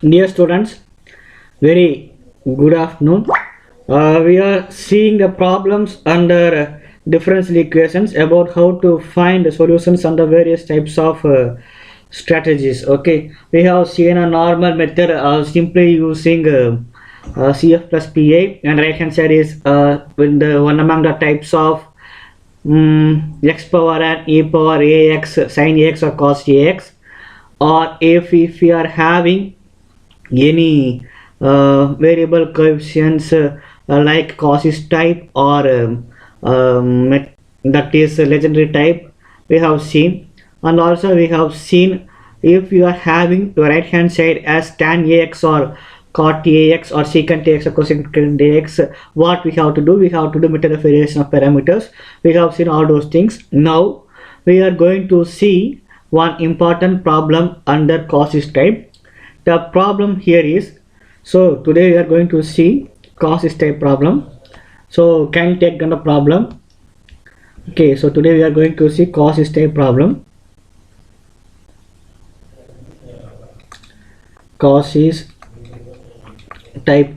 Dear students, very good afternoon. We are seeing the problems under differential equations about how to find the solutions under various types of strategies. Okay, we have seen a normal method simply using CF plus PA, and right hand side is with the one among the types of x power and e power ax sin ax or cos ax, or if we are having any variable coefficients like cauchy type or that is legendary type we have seen. And also we have seen if you are having the right hand side as tan ax or cot ax or secant ax or cosecant ax, what we have to do, we have to do method of variation of parameters. We have seen all those things. Now we are going to see one important problem under cauchy type. The problem here is, so today we are going to see cauchy type problem. So can you take on the problem? Okay, so today we are going to see cauchy type problem. Cauchy type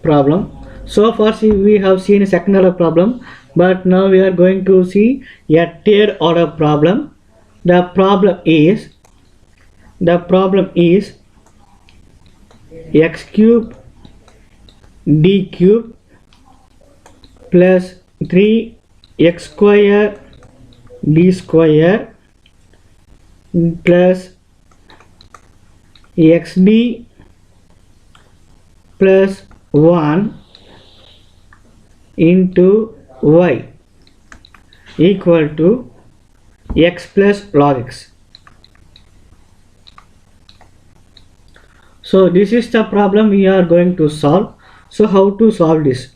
problem. So far we have seen a second order problem, but now we are going to see a third order problem. The problem is x cube d cube plus 3x square d square plus xd plus 1 into y equal to x plus log x. So this is the problem we are going to solve. So how to solve this?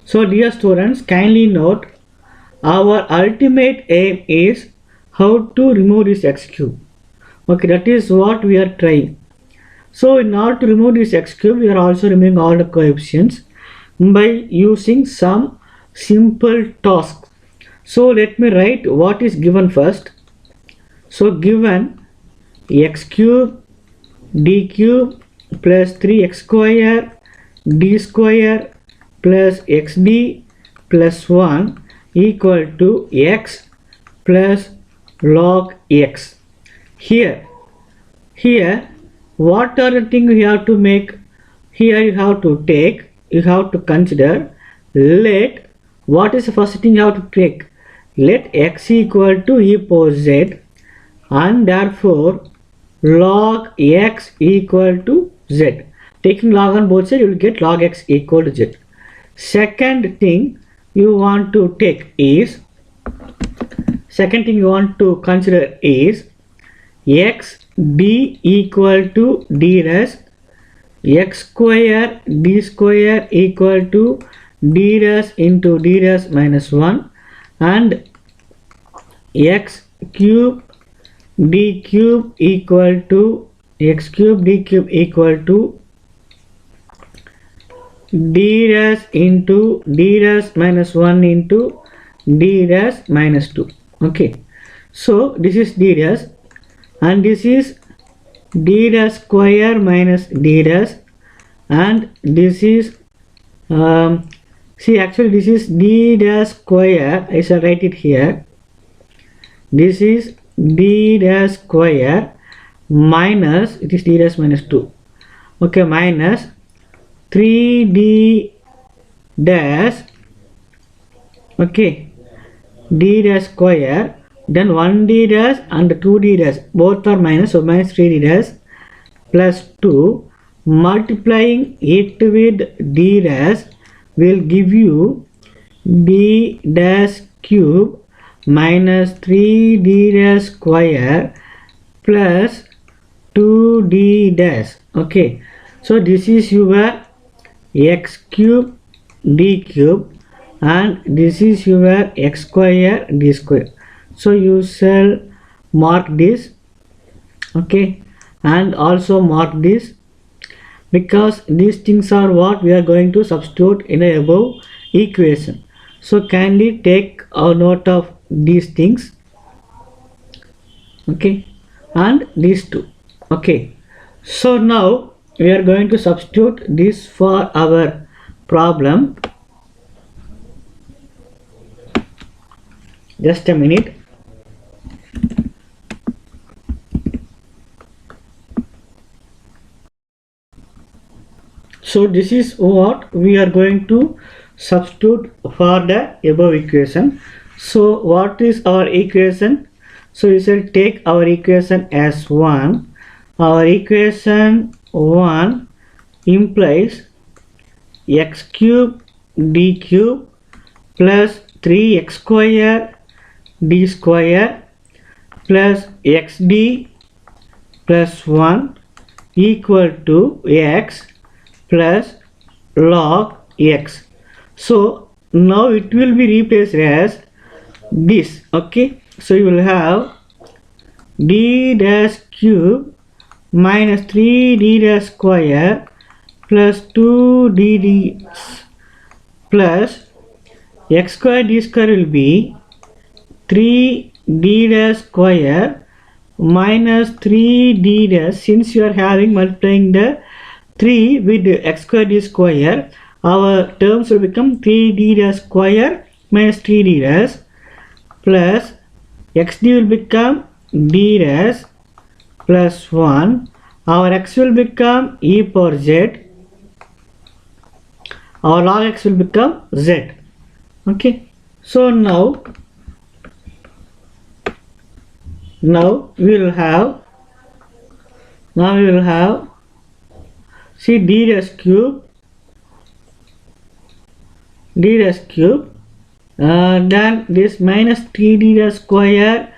So dear students, kindly note, our ultimate aim is how to remove this x cube. Okay, that is what we are trying. So in order to remove this x cube, we are also removing all the coefficients by using some simple tasks. So let me write what is given first. So given x cube d cube plus 3x square d square plus xd plus 1 equal to x plus log x. Here what are the things you have to make? Here you have to consider, let, what is the first thing you have to take? Let x equal to e power z, and therefore log x equal to z. Taking log on both sides, you will get log x equal to z. Second thing you want to consider is x d equal to d dash, x square d square equal to d dash into d dash minus 1, and x cube d cube equal to x cube d cube equal to d dash into d dash minus 1 into d dash minus 2. Okay, so this is d dash and this is d dash square minus d dash, and this is see, actually this is d dash square, I shall write it here. This is d dash square minus, it is d dash minus 2. Okay, minus 3d dash, okay, d dash square, then 1d dash and 2d dash, both are minus, so minus 3d dash plus 2, multiplying it with d dash will give you d dash cube minus 3d dash square plus 2d dash. Okay, so this is your x cube d cube and this is your x square d square. So you shall mark this, okay, and also mark this, because these things are what we are going to substitute in the above equation. So kindly take a note of these things. Okay, and these two. Okay, so now we are going to substitute this for our problem. Just a minute. So this is what we are going to substitute for the above equation. So what is our equation? So we shall take our equation as 1. Our equation 1 implies x cube d cube plus 3x square d square plus xd plus 1 equal to x plus log x. So now it will be replaced as this. Okay, so you will have d dash cube minus 3d dash square plus 2dd plus x square d square will be 3d dash square minus 3d dash. Since you are having multiplying the 3 with x square d square, our terms will become 3d dash square minus 3d dash plus xd will become d dash plus 1. Our x will become e power z. Our log x will become z. Okay, so now we will have see d dash cube then this minus 3d dash square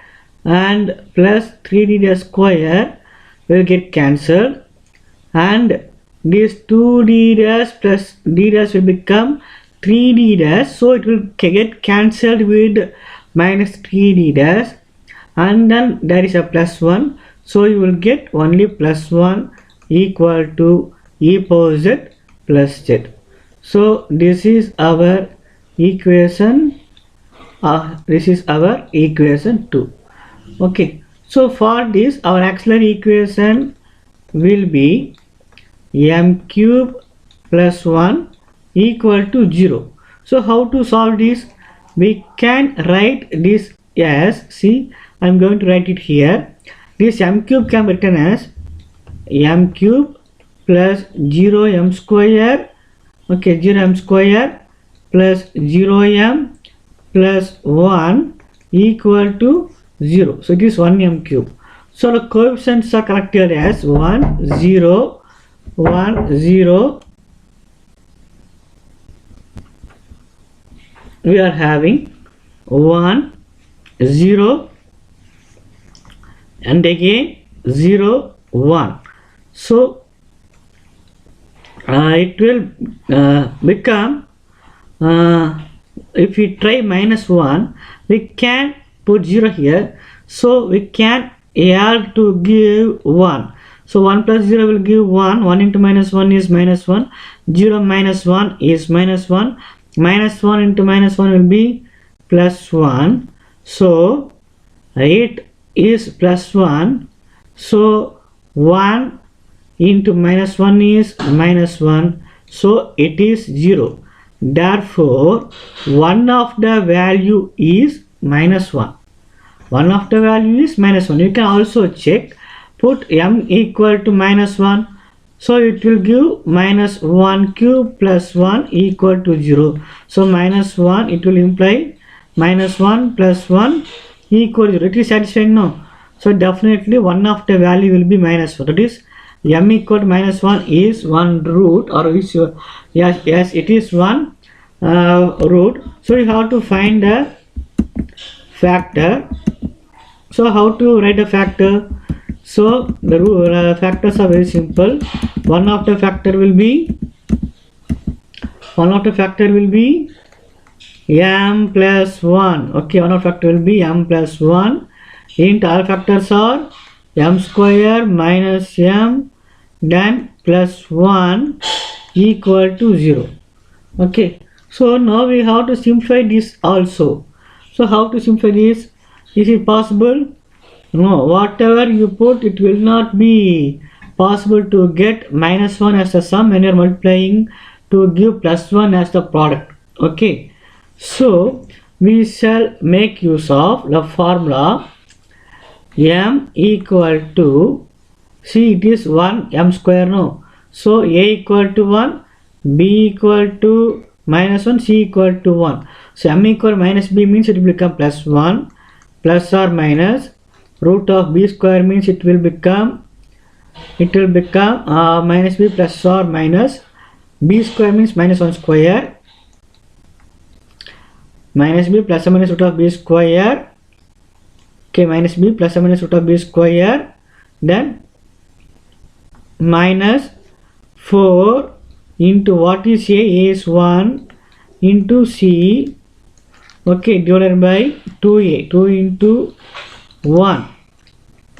and plus 3d dash square will get cancelled, and this 2d dash plus d dash will become 3d dash, so it will get cancelled with minus 3d dash, and then there is a plus 1, so you will get only plus 1 equal to e power z plus z. So this is our equation. This is our equation 2. Okay, so for this our auxiliary equation will be m cube plus 1 equal to 0. So how to solve this? We can write this as, see, I am going to write it here. This m cube can be written as m cube plus 0m square, okay, 0m square plus 0m plus 1 equal to 0. So it is 1m cube. So the coefficients are corrected as 1, 0, 1, 0. We are having 1, 0 and again 0, 1. So it will become, if we try minus 1, we can put 0 here, so we can add to give 1. So 1 plus 0 will give 1, 1 into minus 1 is minus 1, 0 minus 1 is minus 1, minus 1 into minus 1 will be plus 1, so it is plus 1, so 1 into minus 1 is minus 1, so it is 0. Therefore, one of the value is minus 1. One of the value is minus 1. You can also check, put m equal to minus 1, so it will give minus 1 cube plus 1 equal to 0. So minus 1, it will imply minus 1 plus 1 equal to 0. It is satisfying now. So definitely one of the value will be minus 1. That is m equal to minus 1 is one root, or is yes it is one root. So you have to find a factor. So how to write a factor? So the factors are very simple. One of the factor will be m plus 1. Okay, one of the factor will be m plus 1 into all factors are m square minus m then plus 1 equal to 0. Okay, so now we have to simplify this also. So how to simplify this? Is it possible? No, whatever you put, it will not be possible to get minus 1 as the sum when you are multiplying to give plus 1 as the product. Okay, so we shall make use of the formula m equal to, see it is 1 m square, no, so a equal to 1, b equal to minus 1, c equal to 1. So m equal minus b means it will become plus 1, plus or minus root of b square means it will become minus b plus or minus b square means minus 1 square, minus b plus or minus root of b square. Okay, minus b plus or minus root of b square, then minus 4 into what is a is 1 into c, okay, divided by 2a, 2 into 1,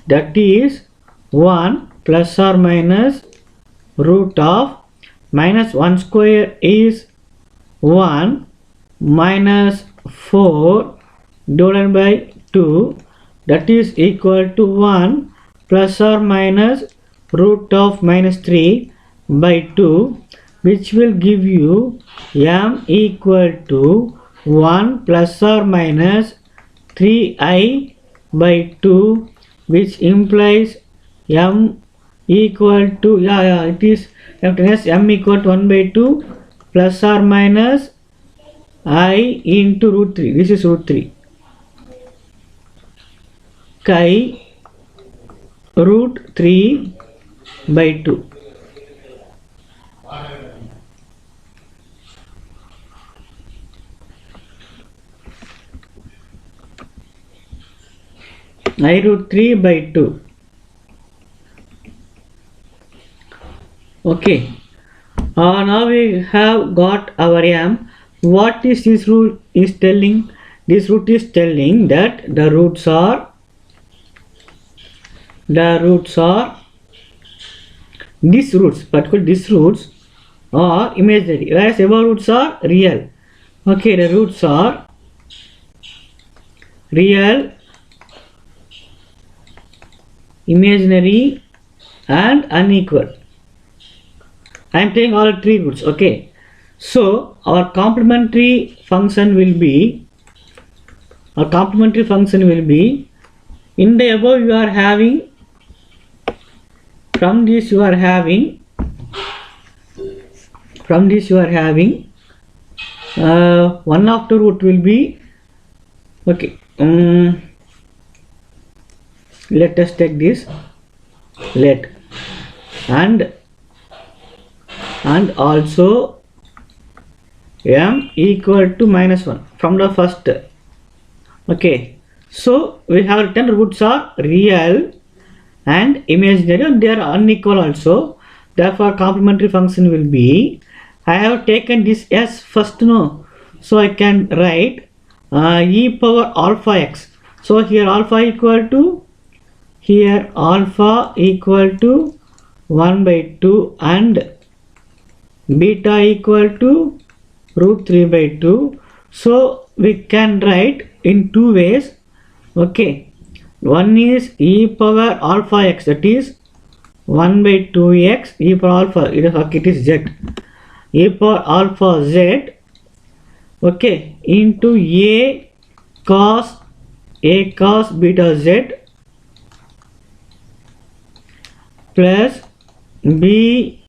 that is 1 plus or minus root of minus 1 square is 1 minus 4 divided by 2, that is equal to 1 plus or minus root of minus 3 by 2, which will give you m equal to 1 plus or minus 3i by 2, which implies m equal to, it is m equal to 1 by 2 plus or minus I into root 3. This is root 3. Chi root 3 by 2. I root 3 by 2. Okay. Now we have got our m. What is this root is telling? This root is telling that the roots are these roots, particularly these roots are imaginary, whereas above roots are real. Okay, the roots are real, imaginary and unequal. I am taking all three roots. Okay, so our complementary function will be in the above you are having, from this you are having one of the root will be, okay, let us take this, and also m equal to minus 1 from the first. Okay, so we have written roots are real and imaginary and they are unequal also. Therefore complementary function will be, I have taken this s first, no, so I can write e power alpha x. So here alpha equal to 1 by 2 and beta equal to root 3 by 2. So we can write in two ways. Okay, one is e power alpha x, that is 1 by 2x e power alpha, it is z, e power alpha z, okay, into a cos beta z plus b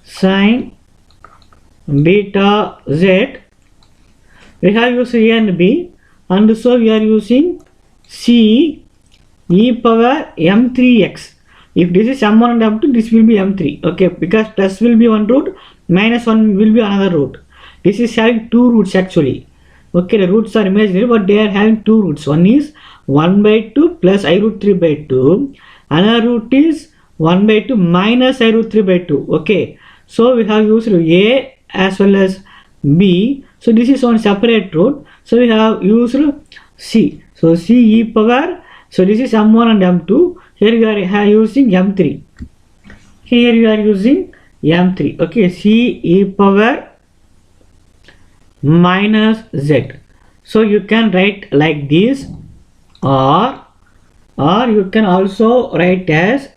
sin beta z. We have used a and b, and so we are using c e power m3x. If this is m1 and m2, this will be m3. Okay, because plus will be one root, minus 1 will be another root. This is having two roots actually. Okay, the roots are imaginary, but they are having two roots. One is 1 by 2 plus I root 3 by 2. Another root is 1 by 2 minus I root 3 by 2. Okay, so we have used a as well as b. So this is one separate root. So we have used c. So c e power. So this is m1 and m2. Here you are using m3. Here you are using m3. Okay, c e power minus z. So you can write like this, or or you can also write as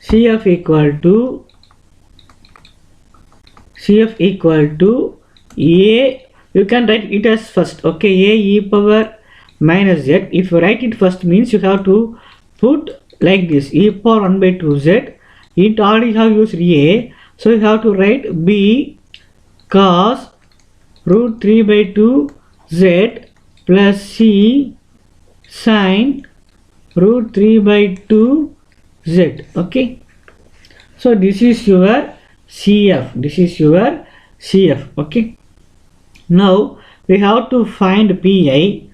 CF equal to A. You can write it as first, okay, A e power minus z. If you write it first means you have to put like this, e power 1 by 2 z. It already have used A, so you have to write B cos root 3 by 2 z plus C sin root 3 by 2 z. Okay, so this is your CF. Okay, now we have to find PI.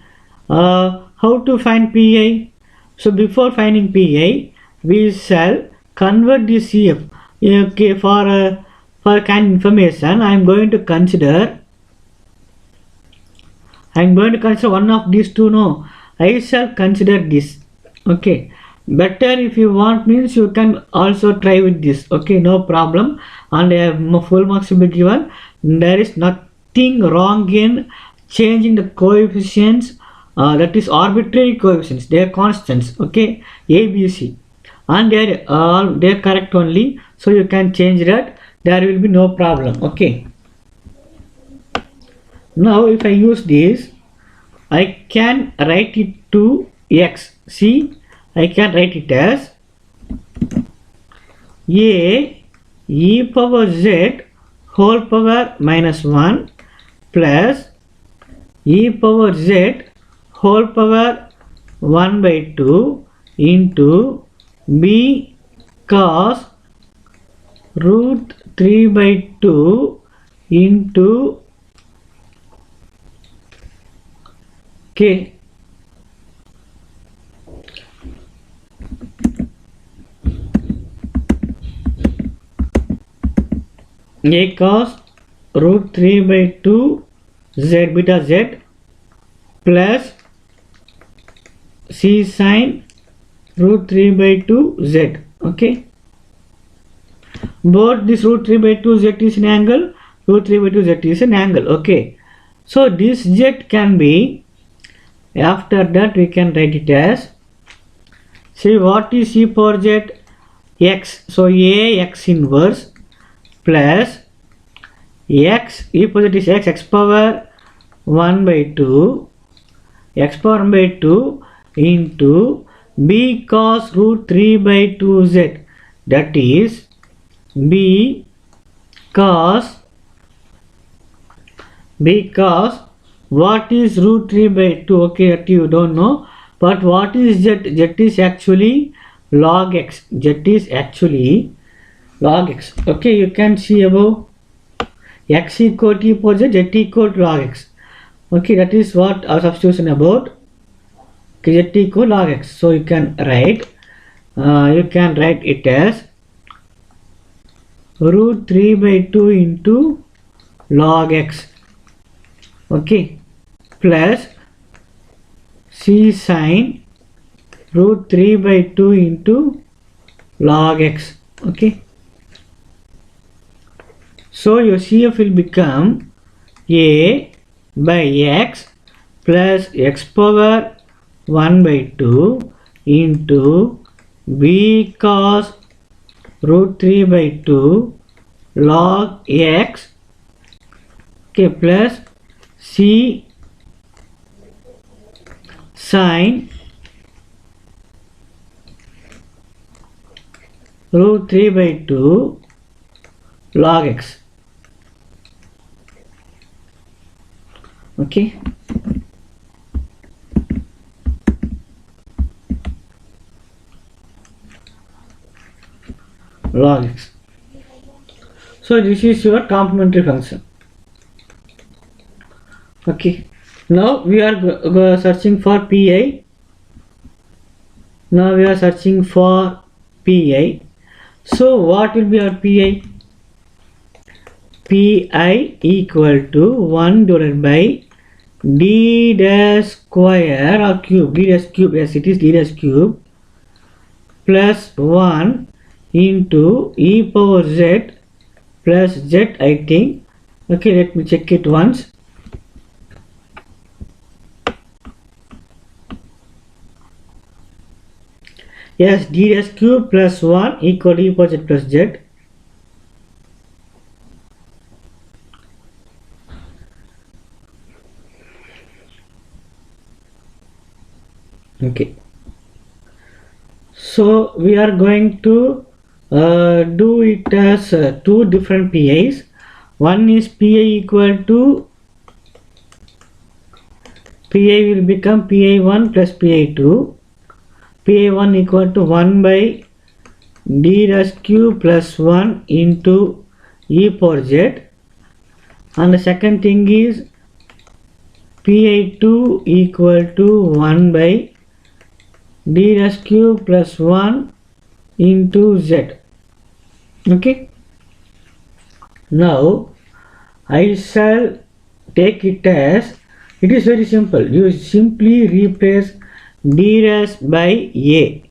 How to find PI? So before finding PI, we shall convert the CF. Okay, for kind information, I am going to consider one of these two. No, I shall consider this. Okay, better if you want means you can also try with this. Okay, no problem, and full marks will be given. There is nothing wrong in changing the coefficients. That is arbitrary coefficients, they are constants. Okay, A, B, C, and they are correct only, so you can change that, there will be no problem. Okay, now if I use this, I can write it to x. See, I can write it as A e power z whole power minus 1 plus e power z whole power 1 by 2 into B cos root 3 by 2 into K. A cos root 3 by 2 z beta z plus C sin root 3 by 2 z. Okay, both this root 3 by 2 z is an angle, root 3 by 2 z is an angle. Okay, so this z can be, after that we can write it as, see what is e power z? X. So A x inverse plus x e power z is x power 1 by 2 into B cos root 3 by 2 z, that is B cos what is root 3 by 2? Okay, that you don't know, but what is z? Z is actually log x. Okay, you can see above, x equal to e power z, z equal to log x. Okay, that is what our substitution about. Okay, z equal log x. So you can write it as root 3 by 2 into log x. Okay, plus C sin root 3 by 2 into log x. Okay, so your CF will become A by x plus x power 1 by 2 into B cos root 3 by 2 log x. Okay, plus C sin root 3 by 2 log x. Okay, log x. So this is your complementary function. Okay, now we are searching for PI. So what will be our PI? PI equal to 1 divided by d dash square or cube, d dash cube, yes it is d dash cube, plus 1 into e power z plus z, I think. Okay, let me check it once. Yes, d dash cube plus 1 equal to e power z plus z. Okay. So we are going to do it as two different PIs. One is PI equal to PI will become PI1 plus PI2. PI1 equal to 1 by d dash cube plus 1 into e power z. And the second thing is PI2 equal to 1 by d dash cube plus 1 into z. Okay. Now I shall take it as, it is very simple. You simply replace d dash by a.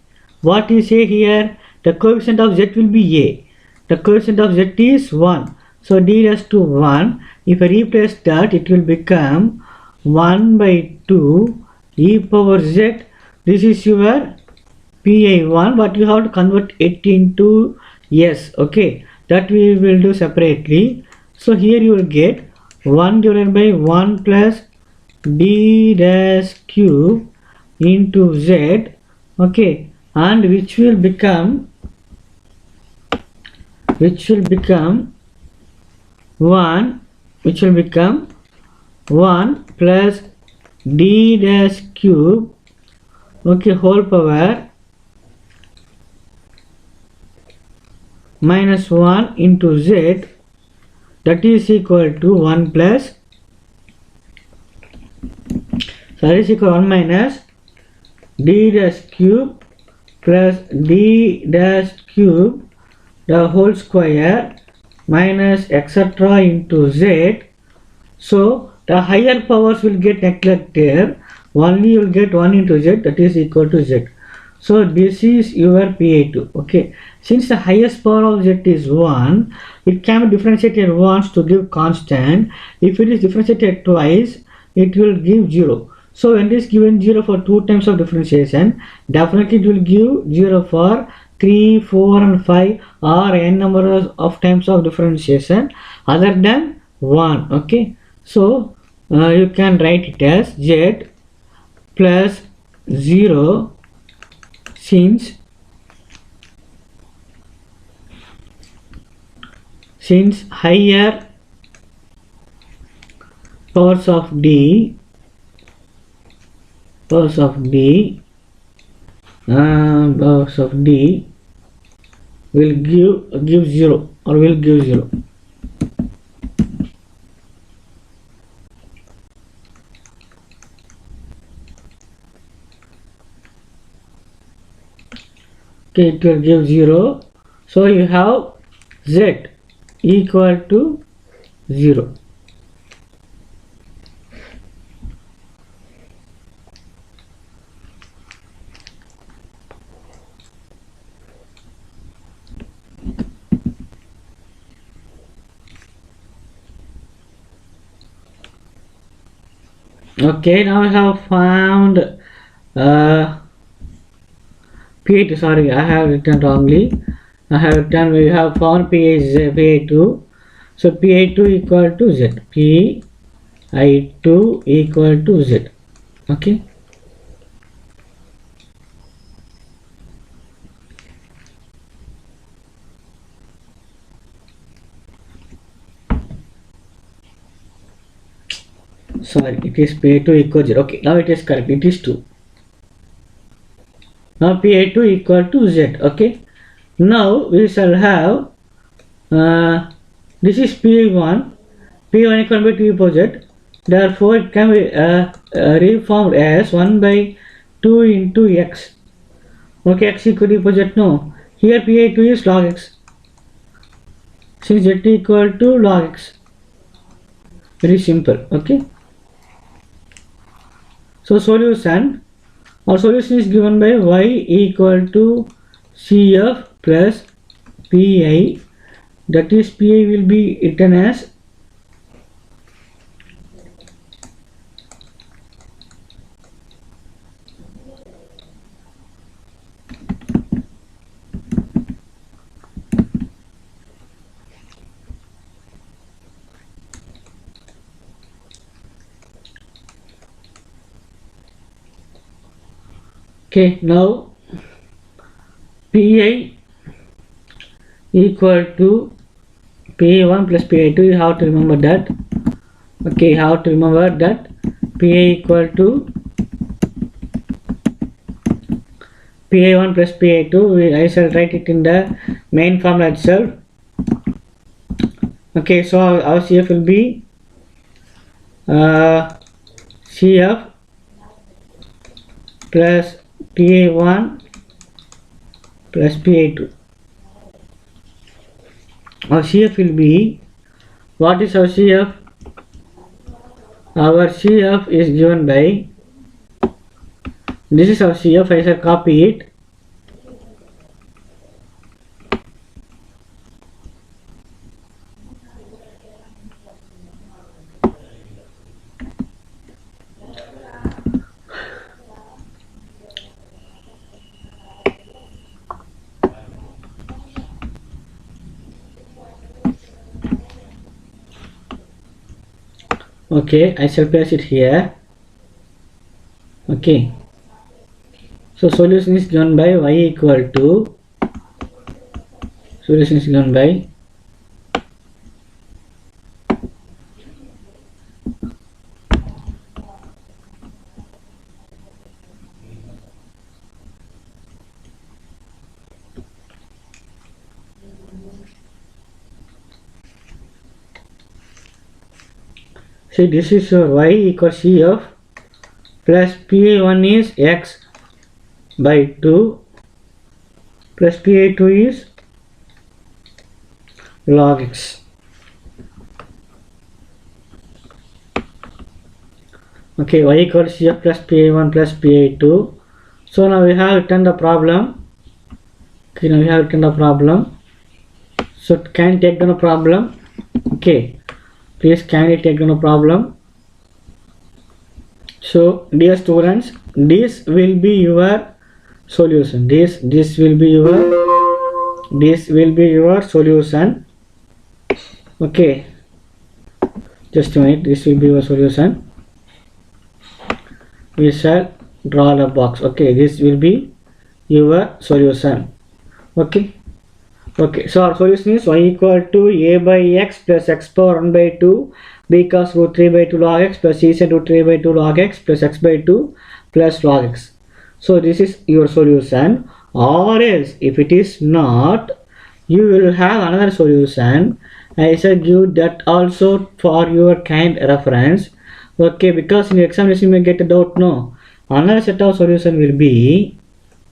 What you say here? The coefficient of z will be a. The coefficient of z is 1. So d dash to 1. If I replace that, it will become 1 by 2 e power z. This is your PI1, but you have to convert it into s. Okay, that we will do separately. So here you will get 1 divided by 1 plus d dash cube into z. Okay, and which will become 1 plus d dash cube, okay, whole power minus 1 into z, that is equal to 1 plus, so that is equal to 1 minus d dash cube plus d dash cube the whole square minus etc into z. So the higher powers will get neglected, only you will get 1 into z, that is equal to z. So this is your PA2. Okay, since the highest power of z is 1, it can be differentiated once to give constant. If it is differentiated twice, it will give 0. So when it is given 0 for 2 times of differentiation, definitely it will give 0 for 3, 4 and 5 or n number of times of differentiation other than 1. Okay, so you can write it as z plus 0 since higher powers of d will give 0 or will give 0. Okay, it will give 0. So you have z equal to 0. Okay, now I have found P8, sorry, I have written wrongly. I have written, we have found PA2. So PA2 equal to Z. PI2 equal to Z. Okay. Sorry, it is PA2 equal to 0. Okay, now it is correct. It is 2. Now PA2 equal to Z. Okay. Now we shall have this is PA1. P1 equal to 2 equal Z. Therefore, it can be reformed as 1 by 2 into x. Okay, x equal to Z. No. Here PA2 is log x. Since Z equal to log x. Very simple. Okay. So solution. Our solution is given by y equal to CF plus PI. That is PI will be written as Okay, now Pi equal to Pi1 plus Pi2. You have to remember that. Okay, you have to remember that Pi equal to Pi1 plus Pi2. I shall write it in the main formula itself. Okay, so our CF will be CF plus Pi1 plus Pi2. Our CF will be, what is our CF? Our CF is given by, this is our CF, I shall copy it. Okay, I shall place it here. Okay, so solution is given by y equal to, solution is given by see, this is your y equals CF plus Pi1 is x by 2 plus Pi2 is log x. Okay, y equals CF plus Pi1 plus Pi2. So now we have written the problem. Okay, now we have written the problem. So can you take down the problem? Okay, please can you take down the problem? So dear students, this will be your solution. This will be your solution. Okay, just a minute. This will be your solution. We shall draw the box. Okay, this will be your solution. Okay. Okay, so our solution is y equal to a by x plus x power 1 by 2 b cos root 3 by 2 log x plus c sin root 3 by 2 log x plus x by 2 plus log x. So this is your solution, or else if it is not, you will have another solution. I shall give that also for your kind reference. Okay, because in your examination you may get a doubt. No, another set of solution will be,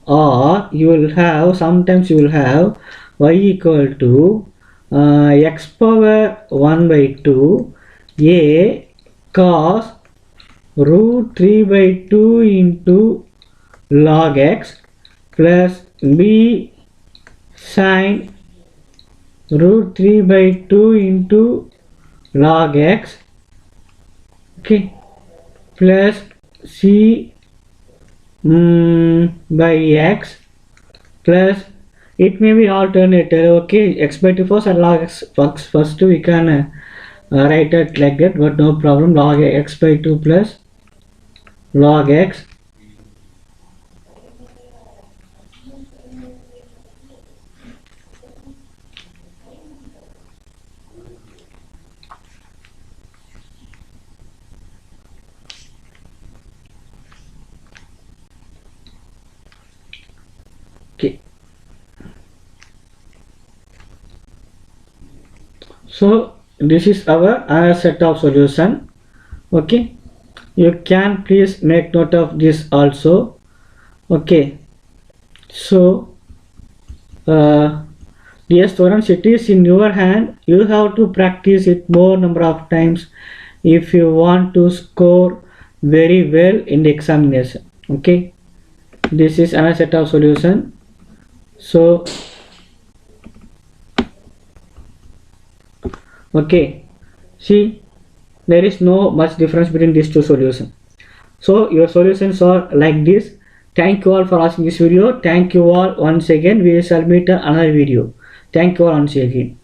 or you will have, sometimes you will have y equal to x power 1 by 2 a cos root 3 by 2 into log x plus b sin root 3 by 2 into log x, okay, plus c by x plus, it may be alternated. Okay, x by 2 first and log x first we can write it like that, but no problem. Log x by 2 plus log x okay. So this is our set of solution. Okay, you can please make note of this also. Okay, so dear students, it is in your hand. You have to practice it more number of times if you want to score very well in the examination. Okay, this is another set of solution. So okay, see, there is no much difference between these two solutions. So your solutions are like this. Thank you all for watching this video. Thank you all once again. We will meet another video. Thank you all once again.